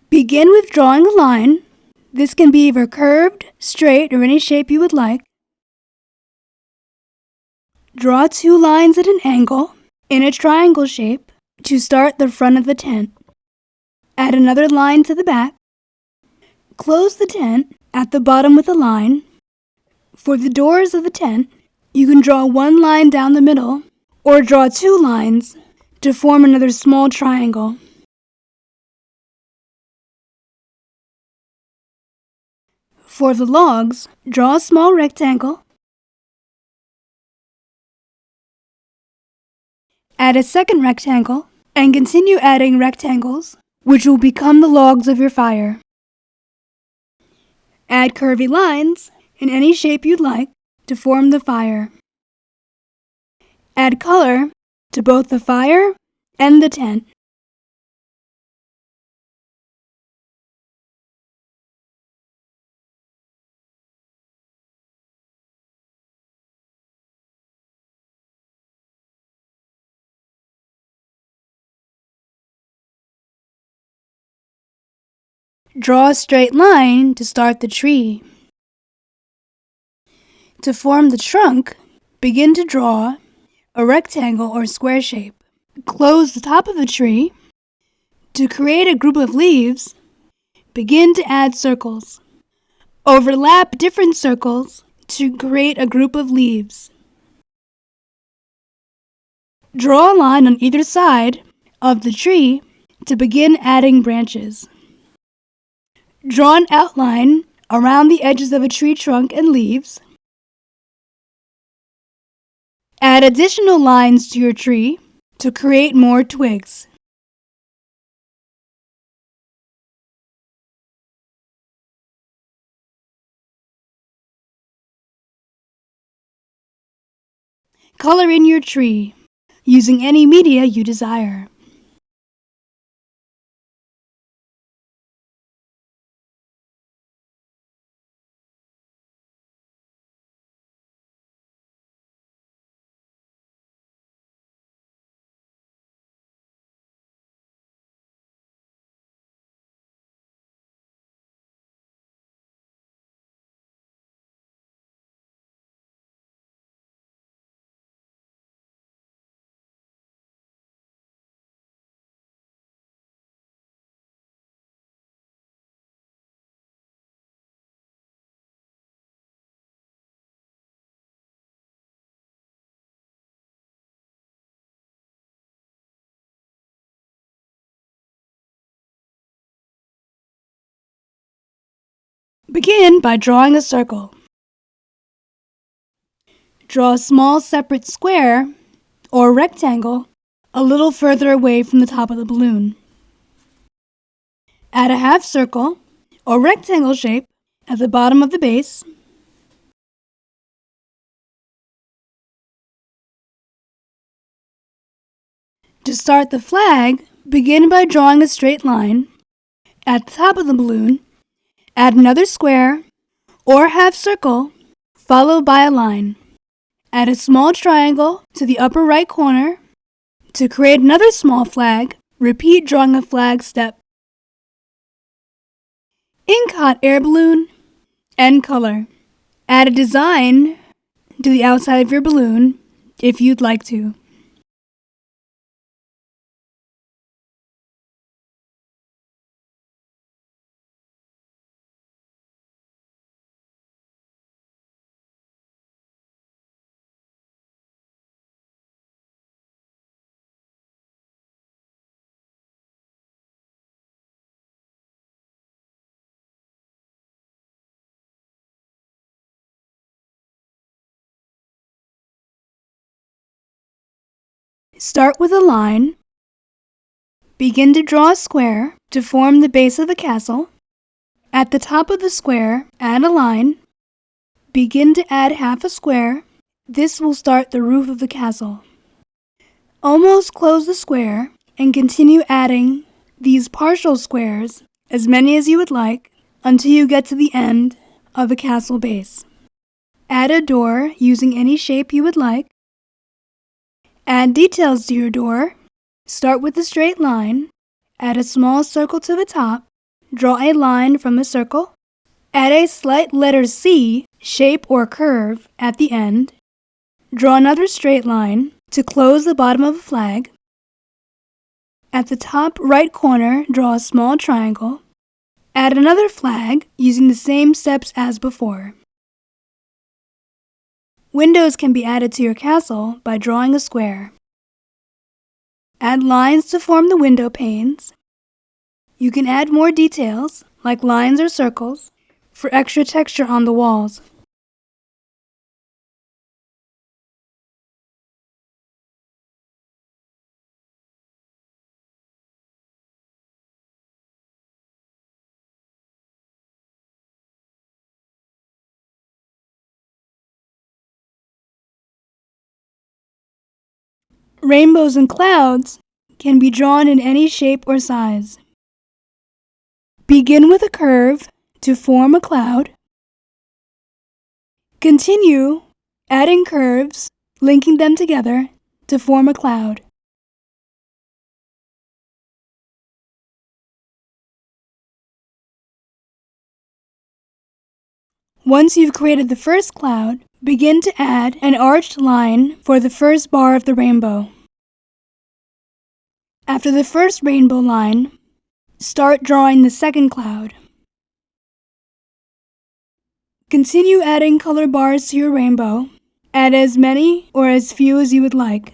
Begin with drawing a line. This can be either curved, straight, or any shape you would like. Draw 2 lines at an angle in a triangle shape to start the front of the tent. Add another line to the back. Close the tent at the bottom with a line. For the doors of the tent, you can draw 1 line down the middle or draw 2 lines to form another small triangle. For the logs, draw a small rectangle. Add a second rectangle and continue adding rectangles, which will become the logs of your fire. Add curvy lines in any shape you'd like to form the fire. Add color to both the fire and the tent. Draw a straight line to start the tree. To form the trunk, begin to draw a rectangle or square shape. Close the top of the tree. To create a group of leaves, begin to add circles. Overlap different circles to create a group of leaves. Draw a line on either side of the tree to begin adding branches. Draw an outline around the edges of a tree trunk and leaves. Add additional lines to your tree to create more twigs. Color in your tree using any media you desire. Begin by drawing a circle. Draw a small separate square or rectangle a little further away from the top of the balloon. Add a half circle or rectangle shape at the bottom of the base. To start the flag, begin by drawing a straight line. At the top of the balloon, add another square or half circle, followed by a line. Add a small triangle to the upper right corner. To create another small flag, repeat drawing a flag step. Ink hot air balloon and color. Add a design to the outside of your balloon if you'd like to. Start with a line. Begin to draw a square to form the base of the castle. At the top of the square, add a line. Begin to add half a square. This will start the roof of the castle. Almost close the square and continue adding these partial squares, as many as you would like, until you get to the end of the castle base. Add a door using any shape you would like. Add details to your door. Start with a straight line. Add a small circle to the top. draw a line from a circle. Add a slight letter C, shape or curve, at the end. Draw another straight line to close the bottom of a flag. At the top right corner, draw a small triangle. Add another flag using the same steps as before. Windows can be added to your castle by drawing a square. Add lines to form the window panes. You can add more details, like lines or circles, for extra texture on the walls. Rainbows and clouds can be drawn in any shape or size. Begin with a curve to form a cloud. Continue adding curves, linking them together to form a cloud. Once you've created the first cloud, begin to add an arched line for the first bar of the rainbow. After the first rainbow line, start drawing the second cloud. Continue adding color bars to your rainbow. Add as many or as few as you would like.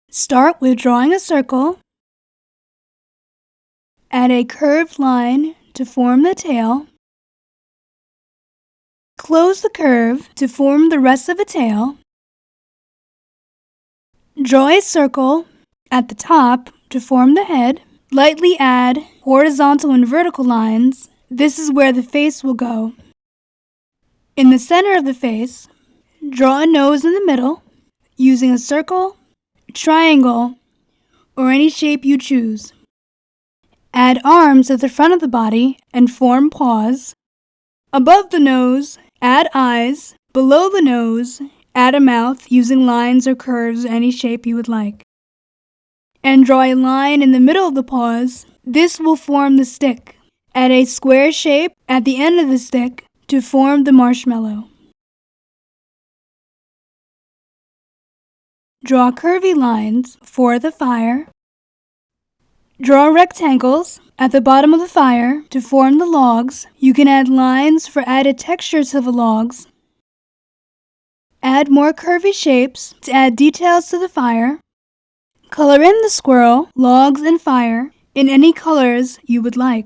Start with drawing a circle. Add a curved line to form the tail. Close the curve to form the rest of the tail. Draw a circle at the top to form the head. Lightly add horizontal and vertical lines. This is where the face will go. In the center of the face, draw a nose in the middle using a circle, triangle, or any shape you choose. Add arms at the front of the body and form paws. Above the nose, add eyes. Below the nose, add a mouth using lines or curves, any shape you would like. And draw a line in the middle of the paws. This will form the stick. Add a square shape at the end of the stick to form the marshmallow. Draw curvy lines for the fire. Draw rectangles at the bottom of the fire to form the logs. You can add lines for added texture to the logs. Add more curvy shapes to add details to the fire. Color in the squirrel, logs, and fire in any colors you would like.